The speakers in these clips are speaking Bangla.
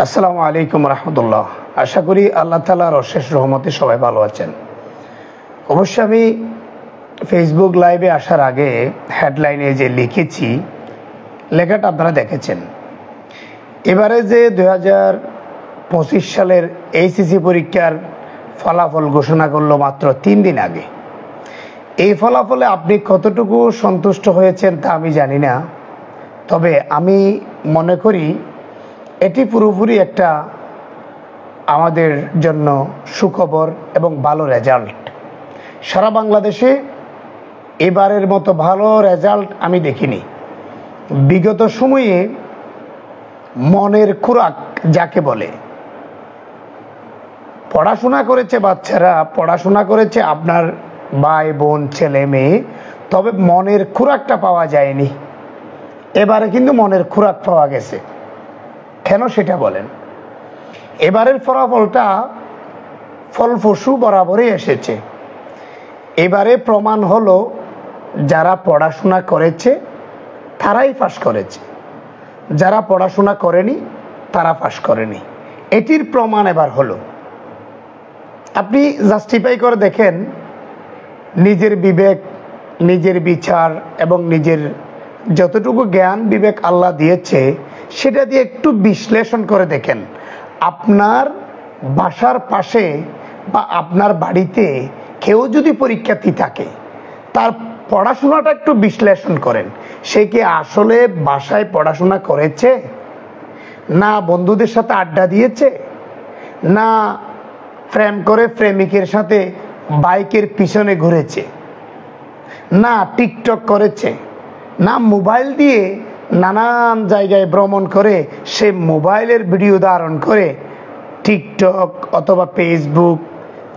আসসালামু আলাইকুম রহমতুল্লাহ। আশা করি আল্লাহ তাআলার অশেষ রহমতে সবাই ভালো আছেন। অবশ্য আমি ফেসবুক লাইভে আসার আগে হেডলাইনে যে লিখেছি, লেখাটা আপনারা দেখেছেন। এবারে যে 2025 সালের এইচএসসি পরীক্ষার ফলাফল ঘোষণা করলো মাত্র 3 দিন আগে। এই ফলাফলে আপনি কতটুকু সন্তুষ্ট হয়েছেন তা আমি জানি না, তবে আমি মনে করি এটি পুরোপুরি একটা আমাদের জন্য সুখবর এবং ভালো রেজাল্ট। সারা বাংলাদেশে এবারের মতো ভালো রেজাল্ট আমি দেখিনি। বিগত সময়ে মনের খোরাক যাকে বলে, পড়াশোনা করেছে বাচ্চারা, পড়াশোনা করেছে আপনার ভাই বোন ছেলে মেয়ে, তবে মনের খোরাকটা পাওয়া যায়নি। এবারে কিন্তু মনের খোরাক পাওয়া গেছে। কেন সেটা বলেন? এবারের ফলাফলটা ফলপ্রসূ বরাবরই এসেছে। এবারে প্রমাণ হলো যারা পড়াশোনা করেছে তারাই পাস করেছে, যারা পড়াশোনা করেনি তারা পাস করেনি। এটির প্রমাণ এবার হলো। আপনি জাস্টিফাই করে দেখেন, নিজের বিবেক, নিজের বিচার এবং নিজের যতটুকু জ্ঞান বিবেক আল্লাহ দিয়েছে সেটা দিয়ে একটু বিশ্লেষণ করে দেখেন। আপনার বাসার পাশে বা আপনার বাড়িতে কেউ যদি পরীক্ষার্থী থাকে, তার পড়াশোনাটা একটু বিশ্লেষণ করেন। সে কি আসলে বাসায় পড়াশোনা করেছে, না বন্ধুদের সাথে আড্ডা দিয়েছে, না প্রেম করে প্রেমিকের সাথে বাইকের পিছনে ঘুরেছে, না টিকটক করেছে, না মোবাইল দিয়ে নানান জায়গায় ভ্রমণ করে সে মোবাইলের ভিডিও ধারণ করে টিকটক অথবা ফেসবুক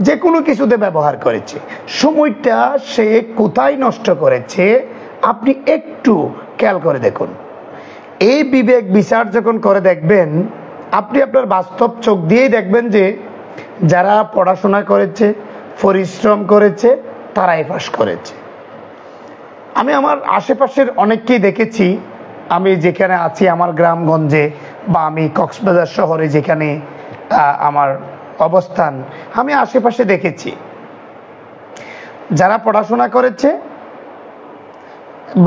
যে কোনো কিছুতে ব্যবহার করেছে। সময়টা সে কোথায় নষ্ট করেছে আপনি একটু খেয়াল করে দেখুন। এই বিবেক বিচার যখন করে দেখবেন, আপনি আপনার বাস্তব চোখ দিয়েই দেখবেন যে যারা পড়াশোনা করেছে, পরিশ্রম করেছে, তারাই পাস করেছে। আমি আমার আশেপাশের অনেককেই দেখেছি। আমি যেখানে আছি আমার গ্রামগঞ্জে বা আমি কক্সবাজার শহরে যেখানে আমার অবস্থান, আমি আশেপাশে দেখেছি যারা পড়াশোনা করেছে,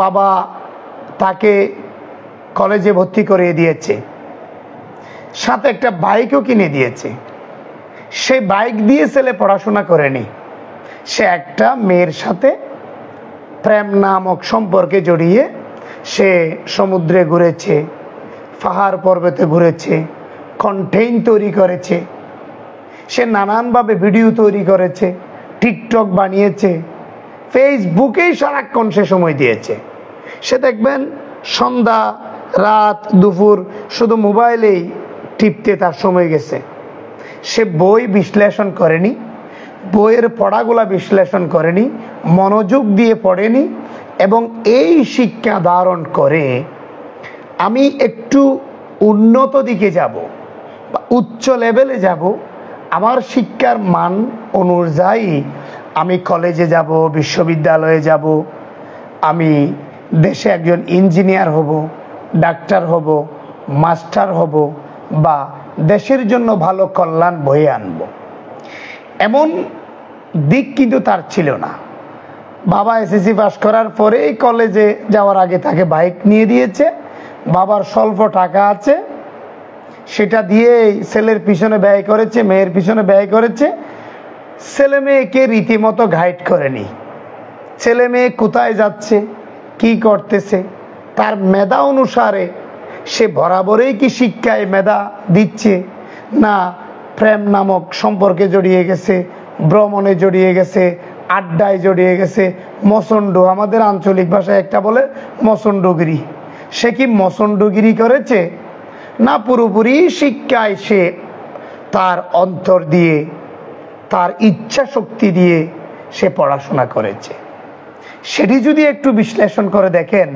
বাবা তাকে কলেজে ভর্তি করিয়ে দিয়েছে, সাথে একটা বাইকও কিনে দিয়েছে। সেই বাইক দিয়ে ছেলে পড়াশোনা করেনি, সে একটা মেয়ের সাথে প্রেম নামক সম্পর্কে জড়িয়ে সে সমুদ্রে ঘুরেছে, পাহাড় পর্বতে ঘুরেছে, কন্টেন্ট তৈরি করেছে, সে নানানভাবে ভিডিও তৈরি করেছে, টিকটক বানিয়েছে, ফেসবুকেই সারাক্ষণ সে সময় দিয়েছে। সে দেখবেন সন্ধ্যা রাত দুপুর শুধু মোবাইলেই টিপতে তার সময় গেছে। সে বই বিশ্লেষণ করেনি, বইয়ের পড়াগুলা বিশ্লেষণ করেনি, মনোযোগ দিয়ে পড়েনি এবং এই শিক্ষা ধারণ করে আমি একটু উন্নত দিকে যাব বা উচ্চ লেভেলে যাব, আমার শিক্ষার মান অনুযায়ী আমি কলেজে যাব, বিশ্ববিদ্যালয়ে যাব, আমি দেশে একজন ইঞ্জিনিয়ার হব, ডাক্তার হব, মাস্টার হব বা দেশের জন্য ভালো কল্যাণ বয়ে আনব, এমন দিক কিন্তু তার ছিল না। বাবা এসএসসি পাস করার পরেই কলেজে যাওয়ার আগে তাকে বাইক নিয়ে দিয়েছে, বাবার স্বল্প টাকা আছে, সেটা দিয়ে ছেলের পিছনে ব্যয় করেছে, মেয়ের পিছনে ব্যয় করেছে। ছেলে মেয়েকে রীতিমতো গাইড করেনি। ছেলে মেয়ে কোথায় যাচ্ছে, কি করতেছে, তার মেধা অনুসারে সে বরাবরই কি শিক্ষায় মেধা দিচ্ছে, না প্রেম নামক সম্পর্কে জড়িয়ে গেছে, ভ্রমণে জড়িয়ে গেছে, আড্ডায় জড়িয়ে গেছে, মসন্ড, আমাদের আঞ্চলিক ভাষায় একটা বলে মসন্ডগিরি। সে কি মসন্ডগিরি করেছে, না পুরোপুরি শিক্ষায় সে তার অন্তর দিয়ে, তার ইচ্ছা শক্তি দিয়ে সে পড়াশোনা করেছে? সেটি যদি একটু বিশ্লেষণ করে দেখেন,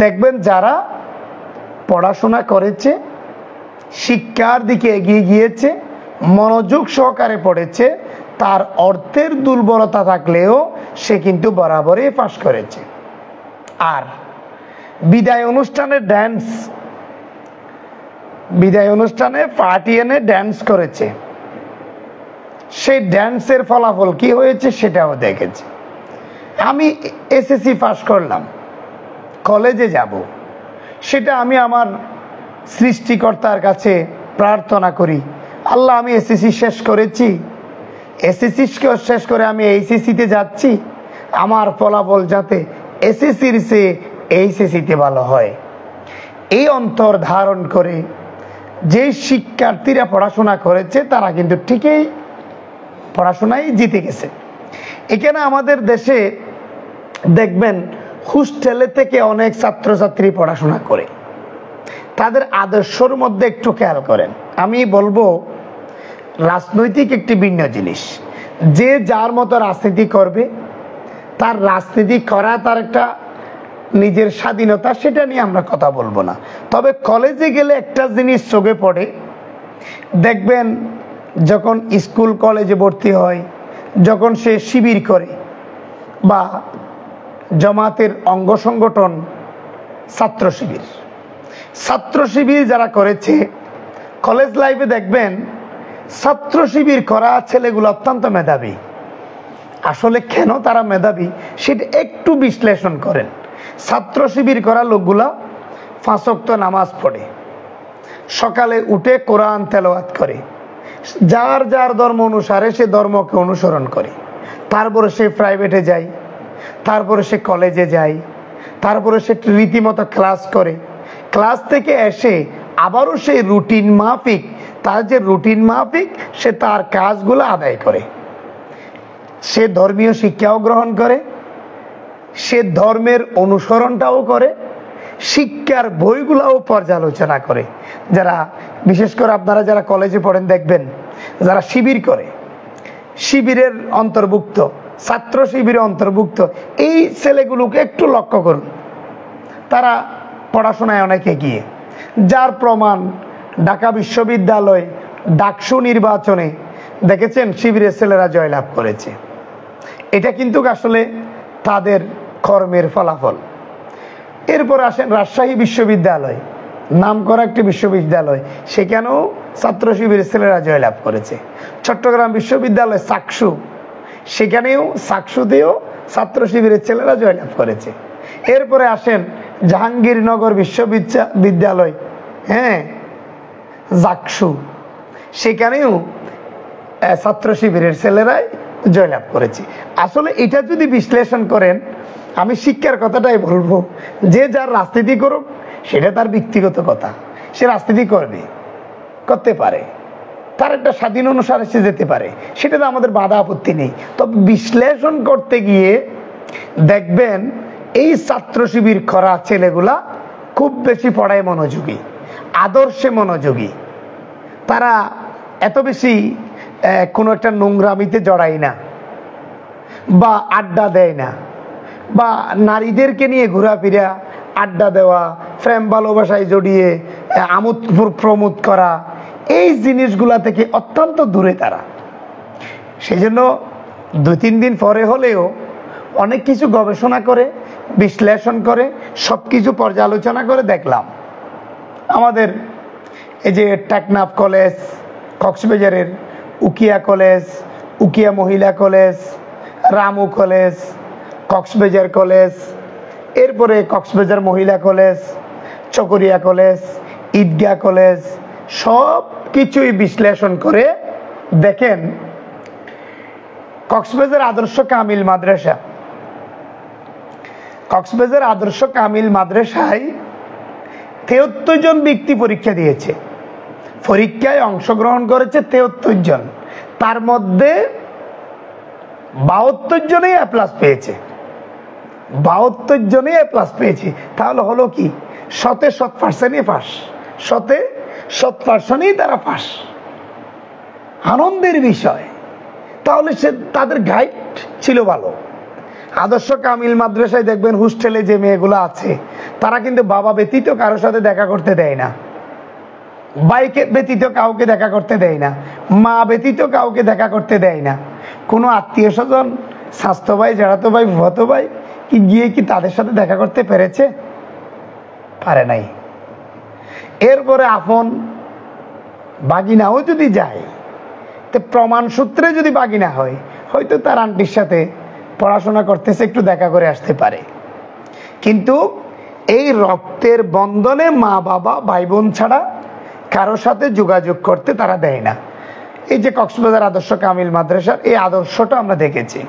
দেখবেন যারা পড়াশোনা করেছে, শিক্ষার দিকে এগিয়ে গিয়েছে, মনোযোগ সহকারে পড়েছে, তার অর্থের দুর্বলতা থাকলেও সে কিন্তু বরাবরই পাস করেছে। আর বিদায় অনুষ্ঠানের ড্যান্স বিদায় অনুষ্ঠানে পার্টি এনে ড্যান্স করেছে, সেই ড্যান্সের ফলাফল কি হয়েছে সেটাও দেখেছে। আমি এসএসসি পাস করলাম, কলেজে যাব, সেটা আমি আমার সৃষ্টিকর্তার কাছে প্রার্থনা করি, আল্লাহ আমি এসএসসি শেষ করেছি, এসএসসি শেষ করে আমি এইচএসসিতে যাচ্ছি, আমার ফলাফল যাতে এসএসসির চেয়ে এইচএসসিতে ভালো হয়। এই অন্তর ধারণ করে যে শিক্ষার্থীরা পড়াশোনা করেছে তারা কিন্তু ঠিকই পড়াশোনায় জিতে গেছে। এখানে আমাদের দেশে দেখবেন হোস্টেলে থেকে অনেক ছাত্রছাত্রী পড়াশোনা করে, তাদের আদর্শর মধ্যে একটু খেয়াল করেন। আমি বলবো রাজনৈতিক একটি ভিন্ন জিনিস, যে যার মতো রাজনীতি করবে, তার রাজনীতি করা তার একটা নিজের স্বাধীনতা, সেটা নিয়ে আমরা কথা বলবো না। তবে কলেজে গেলে একটা জিনিস চোখে পড়ে, দেখবেন যখন স্কুল কলেজে ভর্তি হয়, যখন সে শিবির করে বা জামাতের অঙ্গ সংগঠন ছাত্র শিবির যারা করেছে, কলেজ লাইফে দেখবেন ছাত্র শিবির করা ছেলেগুলো অত্যন্ত মেধাবী। আসলে কেন তারা মেধাবী সেটা একটু বিশ্লেষণ করেন। ছাত্র শিবির করা লোকগুলা 5 ওয়াক্ত নামাজ পড়ে, সকালে উঠে কোরআন তেলাওয়াত করে, যার যার ধর্ম অনুসারে সে ধর্মকে অনুসরণ করে, তারপরে সে প্রাইভেটে যায়, তারপরে সে কলেজে যায়, তারপরে সে রীতিমতো ক্লাস করে, ক্লাস থেকে এসে আবারও সেই রুটিন মাফিক, তার যে রুটিন মাফিক সে তার কাজগুলো আদায় করে, সে ধর্মীয় শিক্ষাও গ্রহণ করে, সে ধর্মের অনুসরণটাও করে, শিক্ষার বইগুলাও পর্যালোচনা করে। যারা বিশেষ করে আপনারা যারা কলেজে পড়েন দেখবেন যারা শিবির করে, শিবিরের অন্তর্ভুক্ত, ছাত্র শিবিরের অন্তর্ভুক্ত এই ছেলেগুলোকে একটু লক্ষ্য করুন, তারা পড়াশোনায় অনেক এগিয়ে। যার প্রমাণ ঢাকা বিশ্ববিদ্যালয় ডাকসু নির্বাচনে দেখেছেন শিবিরের ছেলেরা জয়লাভ করেছে। এটা কিন্তু আসলে তাদের কর্মের ফলাফল। এরপর আসেন রাজশাহী বিশ্ববিদ্যালয়, নামকরা একটি বিশ্ববিদ্যালয়, সেখানেও ছাত্র শিবিরের ছেলেরা জয়লাভ করেছে। চট্টগ্রাম বিশ্ববিদ্যালয় চাকসু, সেখানেও চাকসুতেও ছাত্র শিবিরের ছেলেরা জয়লাভ করেছে। এরপরে আসেন জাহাঙ্গীরনগর বিশ্ববিদ্যালয়, হ্যাঁ জাকসু, সেখানেও ছাত্র শিবিরের ছেলেরাই জয়লাভ করেছে। আসলে এটা যদি বিশ্লেষণ করেন, আমি শিক্ষার কথাটাই বলবো, যে যার রাজনীতি করুক সেটা তার ব্যক্তিগত কথা, সে রাজনীতি করতে পারে, তার একটা স্বাধীন অনুসারে সে যেতে পারে, সেটাতে আমাদের বাধা আপত্তি নেই। তবে বিশ্লেষণ করতে গিয়ে দেখবেন এই ছাত্র শিবির করা ছেলেগুলা খুব বেশি পড়ায় মনোযোগী, আদর্শে মনোযোগী, তারা এত বেশি কোনো একটা নোংরামিতে জড়ায় না বা আড্ডা দেয় না, বা নারীদেরকে নিয়ে ঘোরাফেরা, আড্ডা দেওয়া, প্রেম ভালোবাসায় জড়িয়ে আমোদ প্রমোদ করা, এই জিনিসগুলা থেকে অত্যন্ত দূরে তারা। সেই জন্য 2-3 দিন পরে হলেও অনেক কিছু গবেষণা করে, বিশ্লেষণ করে, সব কিছু পর্যালোচনা করে দেখলাম আমাদের এই যে টেকনাফ কলেজ, কক্সবাজারের উকিয়া কলেজ, উকিয়া মহিলা college, Ramu college, Cox's Bazar college, এরপরে কক্সবাজার মহিলা কলেজ, চকরিয়া কলেজ, ঈদগাহ কলেজ, সব কিছুই বিশ্লেষণ করে দেখেন কক্সবাজার আদর্শ কামিল মাদ্রাসা, কক্সবাজার আদর্শ কামিল মাদ্রাসায় 73 জন ব্যক্তি পরীক্ষা দিয়েছে, পরীক্ষায় অংশগ্রহণ করেছে 73 জন, তার মধ্যে 72 জনেই এ প্লাস পেয়েছে, 72 জনেই এ প্লাস পেয়েছে। তাহলে হলো কি, 100% পাস, 100% তারা পাস, আনন্দের বিষয়। তাহলে সে তাদের গাইড ছিল ভালো। আদর্শ কামিল মাদ্রাসায় দেখবেন হোস্টেলে যে মেয়েগুলো আছে তারা কিন্তু বাবা ব্যতীত কারোর সাথে দেখা করতে দেয় না, ভাইকে ব্যতীত কাউকে দেখা করতে দেয় না, মা ব্যতীত কাউকে দেখা করতে দেয় না। কোনো আত্মীয় স্বজন, স্বাস্থ্য ভাই, জাড়াতো ভাই, ভুয়াতো ভাই কি গিয়ে কি তাদের সাথে দেখা করতে পেরেছে? পারে নাই। এরপরে আপন বাগিনাও যদি যায়, তো প্রমাণ সূত্রে যদি বাগিনা হয়, হয়তো তার আন্টির সাথে পড়াশোনা করতেছে, একটু দেখা করে আসতে পারে। কিন্তু এই রক্তের বন্ধনে মা বাবা ভাই বোন ছাড়া কারো সাথে যোগাযোগ করতে তারা দেয় না। এই যে কক্সবাজার আদর্শ কামিল মাদ্রাসার এই আদর্শটা আমরা দেখেছি।